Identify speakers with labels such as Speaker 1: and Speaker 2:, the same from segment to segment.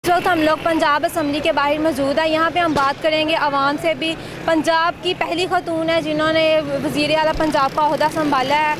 Speaker 1: इस वक्त हम लोग पंजाब असम्बली के बाहर मौजूद है। यहाँ पे हम बात करेंगे आवाम से भी। पंजाब की पहली खतून है जिन्होंने वज़ीर आला पंजाब का ओहदा संभाला है,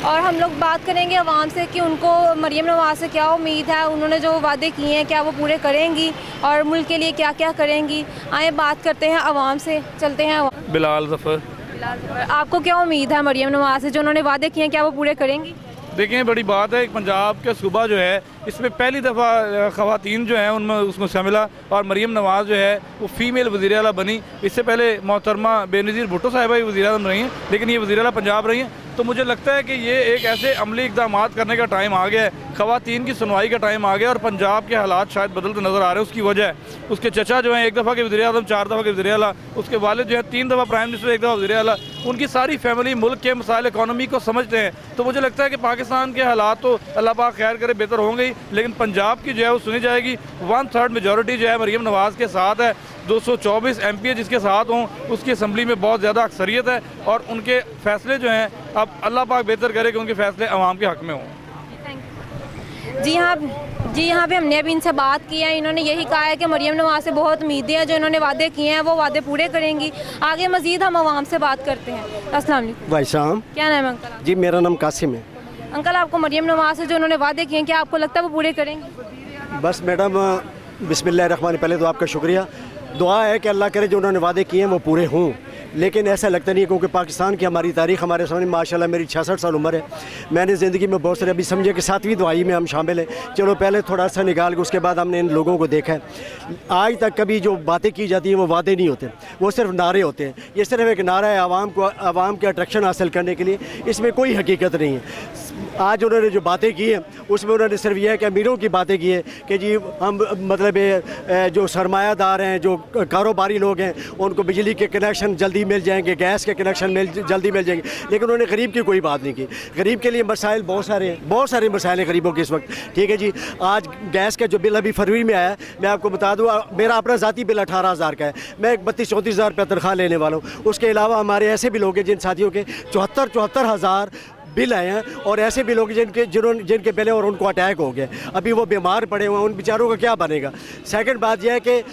Speaker 1: और हम लोग बात करेंगे आवाम से कि उनको मरियम नवाज़ से क्या उम्मीद है, उन्होंने जो वादे किए हैं क्या वो पूरे करेंगी और मुल्क के लिए क्या क्या करेंगी। आए बात करते हैं आवाम से, चलते हैं।
Speaker 2: बिलाल ज़फ़र।
Speaker 1: आपको क्या उम्मीद है मरियम नवाज़ से, जो उन्होंने वादे किए हैं क्या वो पूरे करेंगी?
Speaker 2: देखिए, बड़ी बात है, पंजाब के सूबा जो है इसमें पहली दफ़ा ख़वातीन जो हैं उनमें उसको शामिला, और मरियम नवाज़ जो है वो फ़ीमेल वज़ीर आला बनी। इससे पहले मोहतरमा बेनज़ीर भुट्टो साहिबा ही वज़ीर आज़म रही हैं, लेकिन ये वज़ीर आला पंजाब रही हैं। तो मुझे लगता है कि ये एक ऐसे अमली इक़दाम करने का टाइम आ गया है, ख़वातीन की सुनवाई का टाइम आ गया, और पंजाब के हालात शायद बदलते नज़र आ रहे हैं। उसकी वजह है उसके चचा जो हैं एक दफ़ा के वज़ीर आज़म, 4 दफ़ा के वज़ीर आला, उसके वालिद जो है 3 दफ़ा प्राइम मिनिस्टर, 1 दफ़ा वज़ीर आला। उनकी सारी फैमिली मुल्क के मसाइल इकॉनमी को समझते हैं। तो मुझे लगता है कि पाकिस्तान के हालात तो अल्लाह पाक खैर करे बेहतर होंगे ही, लेकिन पंजाब की जो है वो सुनी जाएगी। 1/3 मेजॉरिटी जो है मरियम नवाज़ के साथ है, 224 MP जिसके साथ हों उसकी असम्बली में बहुत ज़्यादा अक्सरियत है, और उनके फ़ैसले जो हैं अब अल्लाह पाक बेहतर करे कि उनके फ़ैसले अवाम के हक़ में हों।
Speaker 1: जी हाँ भी हमने अभी इनसे बात की है। इन्होंने यही कहा है कि मरियम नवाज़ से बहुत उम्मीदें हैं, जो इन्होंने वादे किए हैं वो वादे पूरे करेंगी। आगे मज़ीद हम आवाम से बात करते हैं। अस्सलाम वालेकुम।
Speaker 3: भाई साहब,
Speaker 1: क्या नाम है अंकल?
Speaker 3: जी मेरा नाम कासिम है।
Speaker 1: अंकल, आपको मरियम नवाज़ से जो उन्होंने वादे किए हैं क्या आपको लगता है वो पूरे करेंगे?
Speaker 3: बस मैडम, बिस्मिल्लाहिर्रहमानिर्रहीम, पहले तो आपका शुक्रिया। दुआ है कि अल्लाह करे जो उन्होंने वादे किए हैं वो पूरे हों, लेकिन ऐसा लगता नहीं है, क्योंकि पाकिस्तान की हमारी तारीख़ हमारे सामने, माशाल्लाह मेरी 66 साल उम्र है। मैंने ज़िंदगी में बहुत सारे, अभी समझे कि 7वीं दुआई में हम शामिल हैं। चलो पहले थोड़ा सा निकाल के उसके बाद हमने इन लोगों को देखा है। आज तक कभी जो बातें की जाती हैं वो वादे नहीं होते, वो सिर्फ नारे होते हैं। ये सिर्फ एक नारा है आवाम के अट्रैक्शन हासिल करने के लिए, इसमें कोई हकीकत नहीं है। आज उन्होंने जो बातें की हैं उसमें उन्होंने सिर्फ यह है कि अमीरों की बातें की है कि जी हम मतलब जो सरमायादार हैं, जो कारोबारी लोग हैं, उनको बिजली के कनेक्शन जल्दी मिल जाएंगे, गैस के कनेक्शन जल्दी मिल जाएंगे, लेकिन उन्होंने गरीब की कोई बात नहीं की। गरीब के लिए मसाइल बहुत सारे मसाइल हैं गरीबों के इस वक्त। ठीक है जी, आज गैस का जो बिल अभी फरवरी में आया, मैं आपको बता दूँ, मेरा अपना ज़ाती बिल 18,000 का है। मैं 32-34 हज़ार रुपये तनख्वाह लेने वाला हूँ। उसके अलावा हमारे ऐसे भी लोग हैं जिन साथियों के 74 हज़ार बिल आए हैं, और ऐसे भी लोग जिनके बिल हैं और उनको अटैक हो गया, अभी वो बीमार पड़े हुए हैं, उन बेचारों का क्या बनेगा। सेकंड बात यह है कि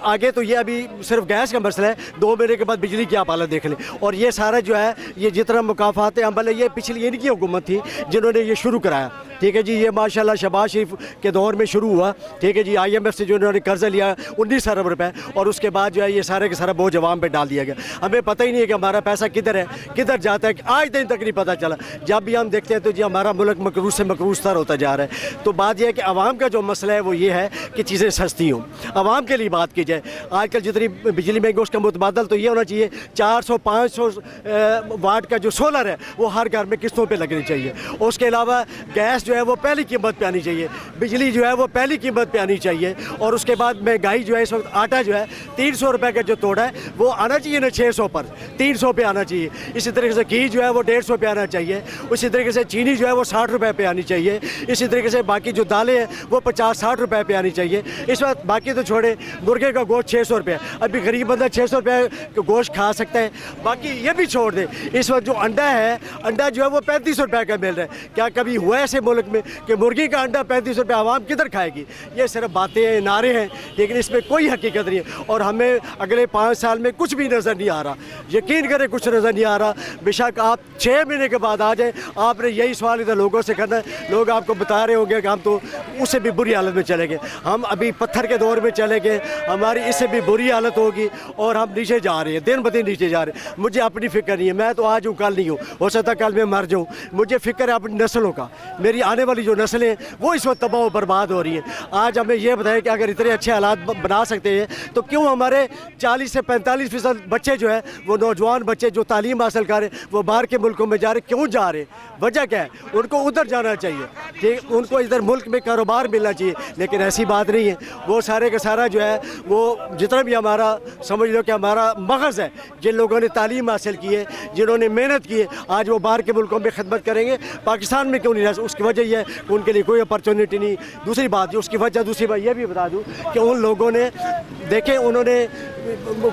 Speaker 3: आगे तो ये अभी सिर्फ गैस का मसला है, 2 महीने के बाद बिजली की आप हालत देख लें। और ये सारा जो है, ये जितना मुकाफात अमल है, ये पिछली इनकी हुकूमत थी जिन्होंने ये शुरू कराया। ठीक है जी, ये माशाल्लाह शहबाज शरीफ के दौर में शुरू हुआ। ठीक है जी, IMF से जो इन्होंने कर्जा लिया 19 अरब रुपए, और उसके बाद जो है ये सारे के सारा बोझ अवाम पे डाल दिया गया। हमें पता ही नहीं है कि हमारा पैसा किधर है, किधर जाता है, आज दिन तक नहीं पता चला। जब भी हम देखते हैं तो जी हमारा मुल्क मकरूज से मकरूज तर होता जा रहा है। तो बात यह है कि आवाम का जो मसला है वो ये है कि चीज़ें सस्ती हों, आवाम के लिए बात की जाए। आजकल जितनी बिजली महंगी उसका मुतबादल तो ये होना चाहिए 400-500 वाट का जो सोलर है वो हर घर में किस्तों पे लगनी चाहिए। उसके अलावा गैस जो है वो पहली कीमत पे आनी चाहिए, बिजली जो है वो पहली कीमत पे आनी चाहिए। और उसके बाद महंगाई जो है, इस वक्त आटा जो है 300 रुपये का जो तोड़ा है वो आना चाहिए ना 600 पर, 300 पे आना चाहिए। इसी तरीके से घी जो है वो 150 पे आना चाहिए। उसी तरीके से चीनी जो है वो 60 रुपये पे आनी चाहिए। इसी तरीके से बाकी जो दालें हैं वो 50-60 रुपये पे आनी चाहिए इस वक्त। बाकी तो छोड़े, मुर्गे का गोश्त 600 रुपये, अभी गरीब बंदा 600 रुपये का गोश्त खा सकता है। बाकी ये भी छोड़ दे, इस वक्त जो अंडा है, अंडा जो है वो 35 रुपये का मिल रहा है। क्या कभी हुआ ऐसे मुल्क में कि मुर्गी का अंडा 35 रुपये आवाम किधर खाएगी? ये सिर्फ बातें हैं, नारे हैं, लेकिन इसमें कोई हकीकत नहीं है। और हमें अगले 5 साल में कुछ भी नज़र नहीं आ रहा, यकीन करें कुछ नज़र नहीं आ रहा। बेशक आप 6 महीने के बाद आ जाए, आपने यही सवाल इधर लोगों से करना है, लोग आपको बता रहे होंगे कि हम तो उससे भी बुरी हालत में चले गए, हम अभी पत्थर के दौर में चले गए, हमारी इससे भी बुरी हालत होगी, और हम नीचे जा रहे हैं, दिन ब दिन नीचे जा रहे हैं। मुझे अपनी फ़िक्र नहीं है, मैं तो आज हूँ कल नहीं हूँ, हो सकता कल मैं मर जाऊँ। मुझे फ़िक्र है अपनी नस्लों का, मेरी आने वाली जो नस्लें वो इस वक्त तबाह बर्बाद हो रही हैं। आज हमें यह बताएं कि अगर इतने अच्छे हालात बना सकते हैं तो क्यों हमारे 40 से 45% बच्चे जो है, वो नौजवान बच्चे जो तालीम हासिल कर रहे हैं वो बाहर के मुल्कों में जा रहे, क्यों जा रहे? वजह क्या है? उनको उधर जाना चाहिए, ठीक, उनको इधर मुल्क में कारोबार मिलना चाहिए, लेकिन ऐसी बात नहीं है। वो सारे का सारा जो है वो जितना भी हमारा समझ लो कि हमारा मगज़ है, जिन लोगों ने तालीम हासिल की है, जिन्होंने मेहनत की है, आज वो बाहर के मुल्कों में खिदमत करेंगे, पाकिस्तान में क्यों नहीं रह? उसकी वजह यह है कि उनके लिए कोई अपॉर्चुनिटी नहीं। दूसरी बात उसकी वजह, दूसरी बात यह भी बता दूँ कि उन लोगों ने देखें, उन्होंने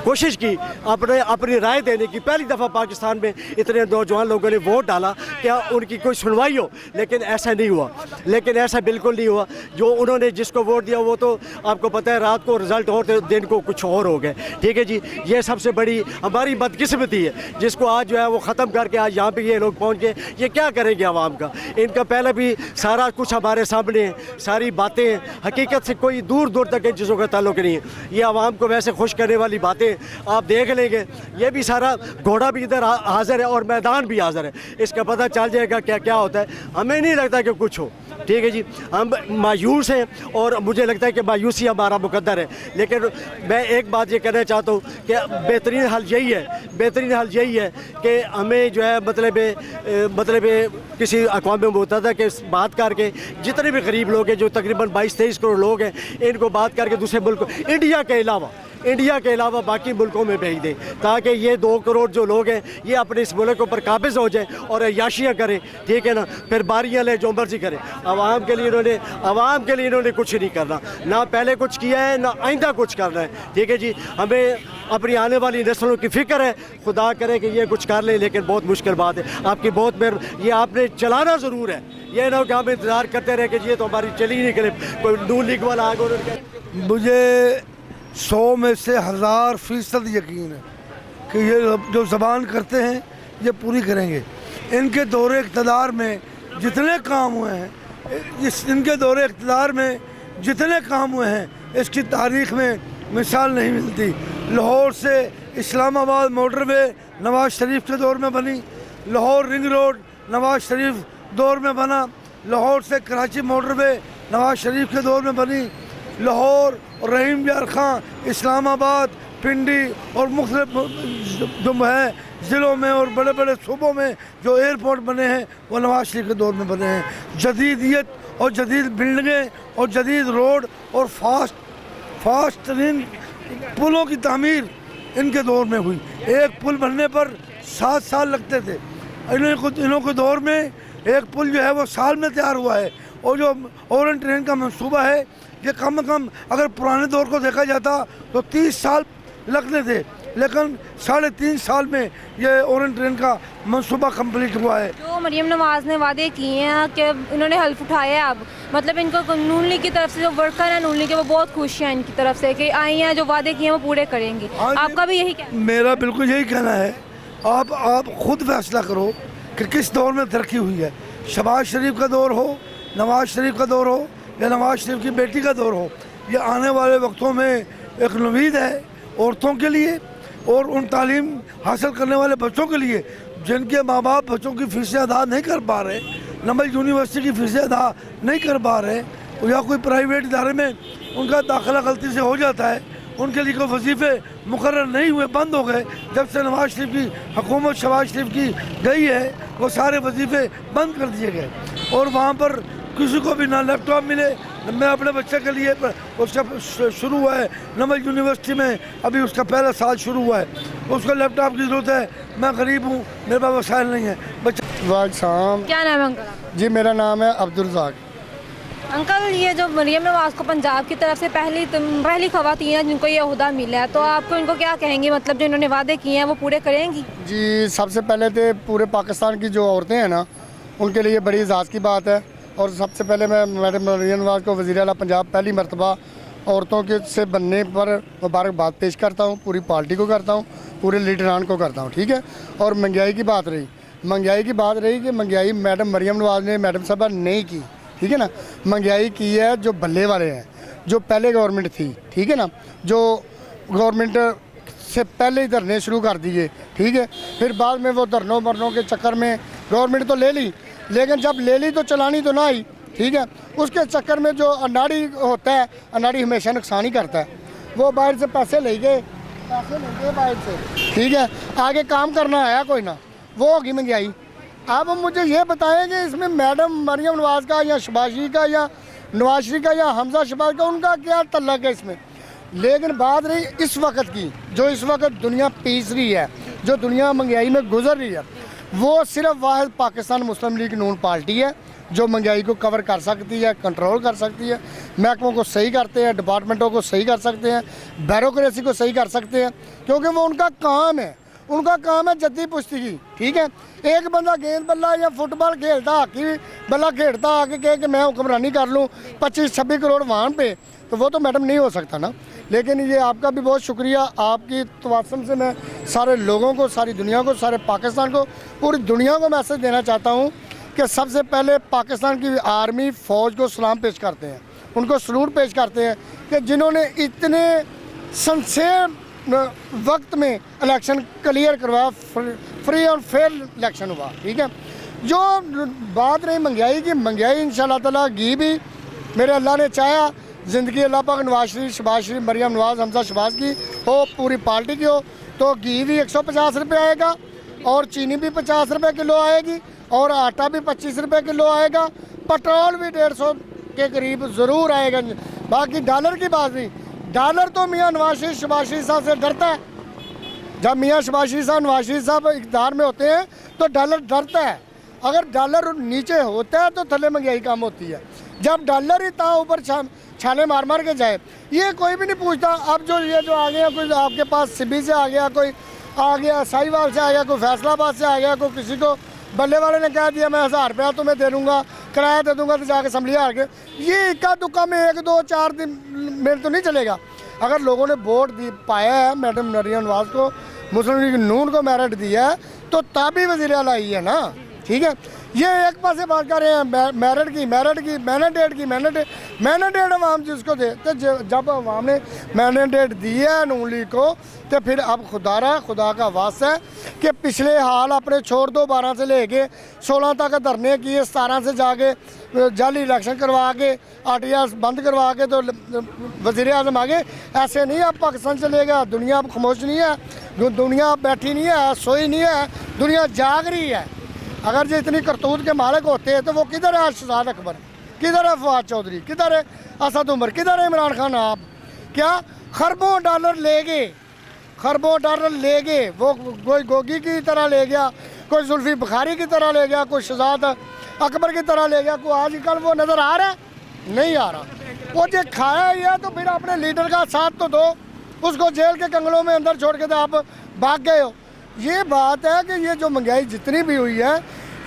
Speaker 3: कोशिश की अपनी राय देने की। पहली दफ़ा पाकिस्तान में इतने नौजवान लोगों ने वोट डाला, क्या उनकी कोई सुनवाई हो? लेकिन ऐसा नहीं हुआ, लेकिन ऐसा बिल्कुल नहीं हुआ। जो उन्होंने जिसको वोट दिया वो तो आपको पता है रात को रिजल्ट और थे, दिन को कुछ और हो गए। ठीक है जी, ये सबसे बड़ी हमारी बदकिस्मती है, जिसको आज जो है वो ख़त्म करके आज यहाँ पे ये लोग पहुँच गए। ये क्या करेंगे आवाम का? इनका पहले भी सारा कुछ हमारे सामने है, सारी बातें हकीकत से कोई दूर दूर तक इन चीज़ों का ताल्लुक नहीं है। ये आवाम को वैसे खुश करने वाली बातें आप देख लेंगे। ये भी सारा घोड़ा भी इधर हाजिर है और मैदान भी हाजिर है, इसका पता चल जाएगा क्या क्या होता है। हमें नहीं लगता कि कुछ हो। ठीक है जी, हम मायूस हैं और मुझे लगता है कि मायूसी हमारा मुकद्दर है। लेकिन मैं एक बात ये कहना चाहता हूँ कि बेहतरीन हल यही है कि हमें जो है मतलब किसी अक़वाम मुत्तहिदा के बात करके जितने भी गरीब लोग हैं, जो तकरीबन 22-23 करोड़ लोग हैं, इनको बात करके दूसरे मुल्क इंडिया के अलावा बाकी मुल्कों में भेज दें, ताकि ये 2 करोड़ जो लोग हैं ये अपने इस मुल्क पर काबिज़ हो जाएं और अय्याशियाँ करें। ठीक है ना, फिर बारियाँ लें, जो मर्जी करें। आवाम के लिए इन्होंने कुछ नहीं करना, ना पहले कुछ किया है ना आइंदा कुछ करना है। ठीक है जी, हमें अपनी आने वाली नस्लों की फ़िक्र है। खुदा करे कि ये कुछ कर लें, लेकिन बहुत मुश्किल बात है। आपकी बहुत ये आपने चलाना ज़रूर है, ये ना हो कि हम इंतज़ार करते रहे कि ये तो हमारी चली नहीं करे, कोई नून लीग वाला आगे।
Speaker 4: मुझे 100 में से 1000% यकीन है कि ये जो ज़बान करते हैं ये पूरी करेंगे। इनके दौरे इक़्तिदार में जितने काम हुए हैं, जितने काम हुए हैं, इसकी तारीख़ में मिसाल नहीं मिलती। लाहौर से इस्लामाबाद मोटरवे नवाज़ शरीफ के दौर में बनी, लाहौर रिंग रोड नवाज़ शरीफ दौर में बना, लाहौर से कराची मोटरवे नवाज़ शरीफ के दौर में बनी, लाहौर और रहीम यार खां, इस्लामाबाद, पिंडी और मुख्तलिफ जो है ज़िलों में और बड़े बड़े सूबों में जो एयरपोर्ट बने हैं वो नवाज़ शरीफ के दौर में बने हैं। जदीदियत और जदीद बिल्डिंगें और जदीद रोड और फास्ट तरीन पुलों की तामीर इनके दौर में हुई। एक पुल बनने पर 7 साल लगते थे। इन्हों के दौर में एक पुल जो है वो साल में तैयार हुआ है। और जो ओरेंट ट्रेन का मंसूबा है, ये कम से कम अगर पुराने दौर को देखा जाता तो 30 साल लगते थे, लेकिन 3.5 साल में ये ओरेंट ट्रेन का मंसूबा कंप्लीट हुआ है।
Speaker 1: जो मरियम नवाज़ ने वादे किए हैं कि इन्होंने हल्फ उठाया है, अब मतलब इनको नून लीग की तरफ से जो वर्कर हैं नून लीग के, वो बहुत खुश हैं इनकी तरफ से कि आई हैं, जो वादे किए हैं वो पूरे करेंगे। आपका भी यही कहना?
Speaker 4: मेरा बिल्कुल यही कहना है। आप खुद फैसला करो कि किस दौर में तरक्की हुई है। शहबाज शरीफ का दौर हो, नवाज़ शरीफ का दौर हो या नवाज़ शरीफ की बेटी का दौर हो, ये आने वाले वक्तों में एक उम्मीद है औरतों के लिए और उन तालीम हासिल करने वाले बच्चों के लिए जिनके माँ बाप बच्चों की फ़ीसें अदा नहीं कर पा रहे, नंबल यूनिवर्सिटी की फ़ीसें अदा नहीं कर पा रहे, या कोई प्राइवेट इदारे में उनका दाखिला गलती से हो जाता है, उनके लिए कोई वजीफ़े मुकर्रर नहीं हुए, बंद हो गए। जब से नवाज़ शरीफ की हुकूमत शहबाज शरीफ की गई है, वो सारे वजीफ़े बंद कर दिए गए और वहाँ पर किसी को भी ना लैपटॉप मिले। मैं अपने बच्चे के लिए उसका शुरू हुआ है नंबल यूनिवर्सिटी में, अभी उसका पहला साल शुरू हुआ है, उसको लैपटॉप की ज़रूरत है। मैं गरीब हूँ, मेरे पास वसाइल नहीं है। बच्चा
Speaker 1: क्या नाम है अंकल?
Speaker 4: जी मेरा नाम है अब्दुल रज़ाक।
Speaker 1: अंकल, ये जो मरियम नवाज़ को पंजाब की तरफ से पहली ख़वातीन है जिनको ये ओहदा मिला है, तो आपको इनको क्या कहेंगे, मतलब जो इन्होंने वादे किए हैं वो पूरे करेंगी?
Speaker 5: जी सबसे पहले तो पूरे पाकिस्तान की जो औरतें हैं ना, उनके लिए बड़ी एजाज़ की बात है। और सबसे पहले मैं मैडम मरियम नवाज़ को वज़ीर आला पंजाब पहली मरतबा औरतों के से बनने पर मुबारकबाद पेश करता हूँ, पूरी पार्टी को करता हूँ, पूरे लीडरान को करता हूँ। ठीक है। और महंगाई की बात रही कि महंगाई मैडम मरियम नवाज़ ने मैडम साहबा नहीं की। ठीक है ना, महंगाई की है जो बल्ले वाले हैं, जो पहले गवर्नमेंट थी। ठीक है ना, जो गवर्नमेंट से पहले ही धरने शुरू कर दिए। ठीक है, फिर बाद में वो धरनों मरनों के चक्कर में गवर्नमेंट तो ले ली, लेकिन जब ले ली तो चलानी तो ना आई। ठीक है, उसके चक्कर में जो अनाड़ी होता है, अनाड़ी हमेशा नुकसान ही करता है। वो बाहर से पैसे ले गए बाहर से। ठीक है, आगे काम करना आया कोई ना, वो होगी महंगाई। अब मुझे ये बताएं कि इसमें मैडम मरियम नवाज़ का या शहबाज शरीफ का या नवाज शरीफ का या हमजा शहबाज का उनका क्या तल्लक है इसमें? लेकिन बात रही इस वक्त की, जो इस वक्त दुनिया पीस रही है, जो दुनिया महंगाई में गुजर रही है, वो सिर्फ वाहिद पाकिस्तान मुस्लिम लीग नून पार्टी है जो महंगाई को कवर कर सकती है, कंट्रोल कर सकती है, महकमों को सही करते हैं, डिपार्टमेंटों को सही कर सकते हैं, ब्यूरोक्रेसी को सही कर सकते हैं, क्योंकि वो उनका काम है। उनका काम है जद्दी पुश्ती की। ठीक है, एक बंदा गेंद बल्ला या फुटबॉल खेलता, हॉकी बल्ला खेलता, आके कहे कि मैं हुक्मरानी कर लूँ 25-26 करोड़ वहाँ पे, तो वो तो मैडम नहीं हो सकता ना। लेकिन ये आपका भी बहुत शुक्रिया, आपकी तवासम से मैं सारे लोगों को, सारी दुनिया को, सारे पाकिस्तान को, पूरी दुनिया को मैसेज देना चाहता हूँ कि सबसे पहले पाकिस्तान की आर्मी फ़ौज को सलाम पेश करते हैं, उनको सलूट पेश करते हैं कि जिन्होंने इतने सिंसियर वक्त में इलेक्शन क्लियर करवाया, फ्री और फेयर इलेक्शन हुआ। ठीक है, जो बात रही महंगाई की, महंगाई इंशाल्लाह ताला घी भी मेरे अल्लाह ने चाहा ज़िंदगी अल्लाह पाक नवाज शरीफ, शहबाज शरीफ, मरियम नवाज, हमजा शहबाज की हो, पूरी पार्टी की हो, तो घी भी 150 रुपये आएगा और चीनी भी 50 रुपये किलो आएगी और आटा भी 25 रुपये किलो आएगा, पेट्रोल भी 150 के करीब ज़रूर आएगा। बाकी डॉलर की बात नहीं, डॉलर तो मियाँ नवाज शरीफ, शहबाज शरीफ साहब से डरता है। जब मियाँ शहबाज शरीफ साहब, नवाज शरीफ साहब इक़्तिदार में होते हैं तो डॉलर डरता है। अगर डॉलर नीचे होता है तो थले महंगाई कम होती है। जब डॉलर ही ता ऊपर छाले मार मार के जाए, ये कोई भी नहीं पूछता। अब जो ये जो आ गया, कोई आपके पास सिबी से आ गया, कोई आ गया साहिवाल से आ गया, कोई फैसलाबाद से आ गया, कोई किसी को बल्ले वाले ने कह दिया मैं 1000 रुपया तुम्हें दे दूँगा, किराया दे दूँगा, तो जाके असम्बली हार के, ये इक्का दुक्का में 1-2-4 दिन में तो नहीं चलेगा। अगर लोगों ने वोट पाया है मैडम मरियम नवाज को, मुस्लिम लीग नून को मेरिट दिया है, तो तभी वज़ीर आला आई है ना। ठीक है, ये एक पास से बात कर रहे हैं मेरिट की, मैंडेट अवाम जिसको दे, तो जब अवाम ने मैंडेट दिया है नून लीग को, तो फिर अब खुदा का वास्ता है कि पिछले हाल अपने छोड़ दो, 12 से लेके 16 तक धरने किए, 17 से जाके जाली इलेक्शन करवा के, आरटीआर बंद करवा के तो वज़ीर आज़म आगे। ऐसे नहीं अब पाकिस्तान चलेगा। दुनिया अब खामोश नहीं है, दुनिया बैठी नहीं है, सोई नहीं है, दुनिया जाग रही है। अगर जो इतनी करतूत के मालिक होते हैं तो वो किधर है शहजाद अकबर, किधर है फवाद चौधरी, किधर है असद उमर, किधर है इमरान खान? आप क्या खरबों डॉलर ले गए, खरबों डॉलर ले गए। वो कोई गोगी की तरह ले गया, कोई जुल्फी बुखारी की तरह ले गया, कोई शहजाद अकबर की तरह ले गया। कोई आजकल वो नज़र आ रहा है? नहीं आ रहा। वो जो खाया ही है तो फिर अपने लीडर का साथ तो दो, उसको जेल के कंगलों में अंदर छोड़ के तो आप भाग गए हो। ये बात है कि ये जो महंगाई जितनी भी हुई है,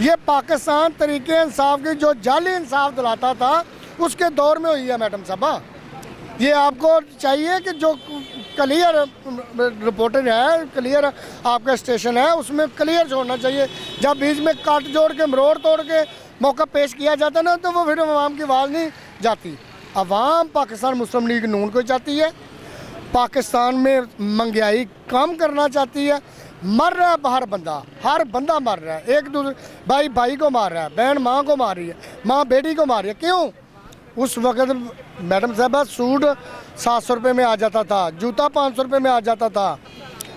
Speaker 5: ये पाकिस्तान तरीके इंसाफ की जो जाली इंसाफ दिलाता था उसके दौर में हुई है मैडम साहबा। ये आपको चाहिए कि जो क्लियर रिपोर्टिंग है, क्लियर आपका स्टेशन है, उसमें क्लियर छोड़ना चाहिए। जब बीच में काट जोड़ के मरोड़ तोड़ के मौका पेश किया जाता ना, तो वो फिर अवाम की आवाज़ नहीं जाती। अवाम पाकिस्तान मुस्लिम लीग नून को चाहती है, पाकिस्तान में महंगाई कम करना चाहती है। मर रहा है हर बंदा मर रहा है, एक दूसरे भाई को मार रहा है, बहन माँ को मार रही है, माँ बेटी को मार रही है। क्यों? उस वक्त मैडम साहबा सूट 700 रुपये में आ जाता था, जूता 500 रुपये में आ जाता था।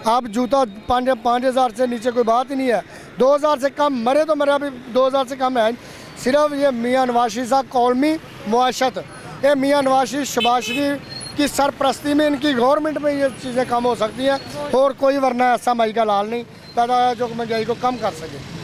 Speaker 5: अब जूता 5,000 से नीचे कोई बात ही नहीं है। 2,000 से कम मरे तो मरे, अभी 2,000 से कम है। सिर्फ ये मियाँ नवाज शरीफ साहब कौमी मुआशत, ये मियाँ नवाज शरीफ, शहबाज शरीफ की सरपरस्ती में, इनकी गवर्नमेंट में ये चीज़ें कम हो सकती हैं, और कोई वरना ऐसा माई का लाल नहीं पैदा है जो महंगाई को कम कर सके।